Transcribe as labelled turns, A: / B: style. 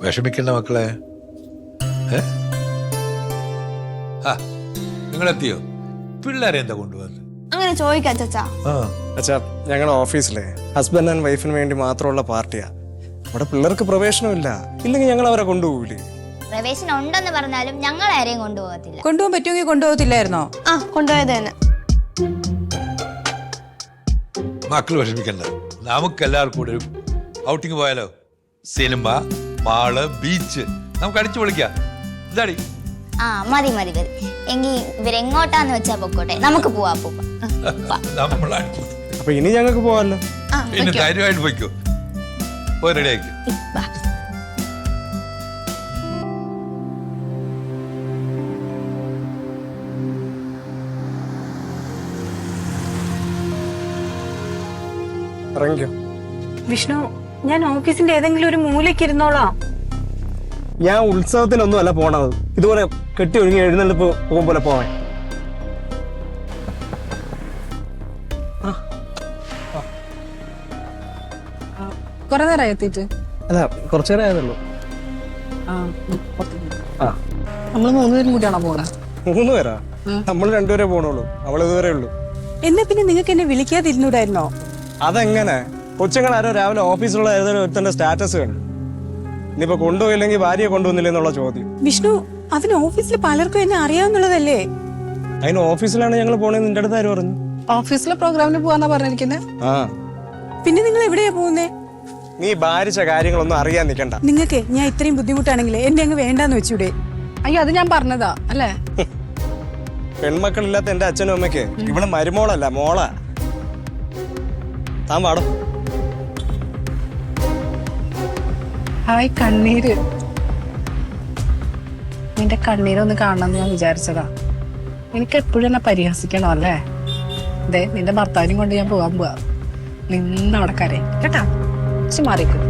A: വിഷമിക്കണ്ട മക്കളെ. നിങ്ങളെത്തിയോ? പിള്ളേരെ എന്താ കൊണ്ടുവന്നത്?
B: അങ്ങനെ ചോദിക്കാ ചച്ചാ.
C: അച്ഛാ, ഞങ്ങളുടെ ഓഫീസിലെ ഹസ്ബൻഡ് ആൻഡ് വൈഫിന് വേണ്ടി മാത്രമുള്ള പാർട്ടിയാ. അവിടെ പിള്ളേർക്ക് പ്രവേശനമില്ല. ഇല്ലെങ്കിൽ ഞങ്ങൾ അവരെ കൊണ്ടുപോകില്ലേ?
D: പ്രവേശനം ഉണ്ടെന്ന് പറഞ്ഞാലും ഞങ്ങൾ ആരെയും കൊണ്ടുപോകത്തില്ല.
E: കൊണ്ടുപോകാൻ പറ്റുമെങ്കിൽ കൊണ്ടുപോകത്തില്ലായിരുന്നോ?
B: കൊണ്ടുപോയത് തന്നെ.
A: മക്കൾ വിഷമിക്കണ്ട. നമുക്ക് എല്ലാവർക്കും കൂടെ ഒരു ഔട്ടിങ് പോയാലോ? സിനിമ, മാള്, ബീച്ച്, നമുക്ക് അടിച്ചു പൊളിക്കാം. ഇതാടി.
D: മതി മതി മതി. എങ്കിൽ ഇവരെങ്ങോട്ടാന്ന് വെച്ചാ പൊക്കോട്ടെ, നമുക്ക് പോവാ.
A: നമ്മൾ
C: അപ്പൊ ഇനി ഞങ്ങൾക്ക് പോവാല്ലോ.
A: പിന്നെ ധൈര്യമായിട്ട് പോയിക്കോ. പോയി റെഡി ആക്കി.
C: ഇറങ്ങിക്കോ.
E: വിഷ്ണു, ഞാൻ ഓഫീസിന്റെ ഏതെങ്കിലും ഒരു മൂലയ്ക്ക് ഇരുന്നോളാം.
C: ഞാൻ ഉത്സവത്തിനൊന്നും അല്ല പോണത്. ഇതുപോലെ കെട്ടി ഒഴുങ്ങി എഴുന്നള്ളിപ്പ് പോകുമ്പോലെ പോവാൻ.
E: കൊറേ നേരം എത്തിയിട്ട്?
C: അല്ല, കുറച്ചു നേരം ആയതുള്ളൂ.
E: നമ്മള് 3 പേരും കൂടിയാണോ പോണേ?
C: 3 പേരാ? നമ്മൾ 2 പേരെ പോണുള്ളൂ. അവൾ ഇതുവരെ ഉള്ളൂ.
E: എന്നാ പിന്നെ നിങ്ങൾക്ക് എന്നെ വിളിക്കാതിരുന്നൂടായിരുന്നോ?
C: അതെങ്ങനെ? കൊച്ചുങ്ങളാരോ രാവിലെ ഓഫീസിലുള്ള ഏതൊരു ഒരുത്തന്റെ സ്റ്റാറ്റസ് കണ്ടു. ഇനിയിപ്പോ കൊണ്ടുപോയില്ലെങ്കിൽ ഭാര്യയെ കൊണ്ടുവന്നില്ല എന്നുള്ള ചോദ്യം.
E: വിഷ്ണു, അതിന് ഓഫീസിൽ പലർക്കും എന്നെ അറിയാവുന്നതല്ലേ?
C: അതിന് ഓഫീസിലാണ് ഞങ്ങൾ പോണെന്ന് നിന്റെ അടുത്ത് ആര് പറഞ്ഞു?
E: ഓഫീസിലെ പ്രോഗ്രാമിന് പോവാന്നാ പറഞ്ഞിരിക്കുന്നത്. പിന്നെ നിങ്ങൾ എവിടെയാ പോകുന്നേ?
C: നീ ഭാരിച്ച കാര്യങ്ങളൊന്നും അറിയാൻ നിൽക്കണ്ട.
E: നിങ്ങൾക്ക് ഞാൻ ഇത്രയും ബുദ്ധിമുട്ടാണെങ്കിൽ എന്നെ അങ്ങ് വേണ്ടാന്ന് വെച്ചൂടെ? അയ്യോ, അത് ഞാൻ പറഞ്ഞതാ അല്ലേ?
C: പെൺമക്കളില്ലാത്ത എന്റെ അച്ഛനും അമ്മയ്ക്ക് ഇവിടെ മരുമോളല്ല, മോളാ. താൻ പാടോ.
F: ഹായ്, കണ്ണീര്. നിന്റെ കണ്ണീരൊന്ന് കാണണമെന്ന് ഞാൻ വിചാരിച്ചതാ. എനിക്ക് എപ്പോഴും എന്നെ പരിഹസിക്കണോ അല്ലേ? അതെ, നിന്റെ ഭർത്താവിനും കൊണ്ട് ഞാൻ പോവാൻ പോവാ. നിന്നവിടെ കരയും കേട്ടാ. മാറിക്കും.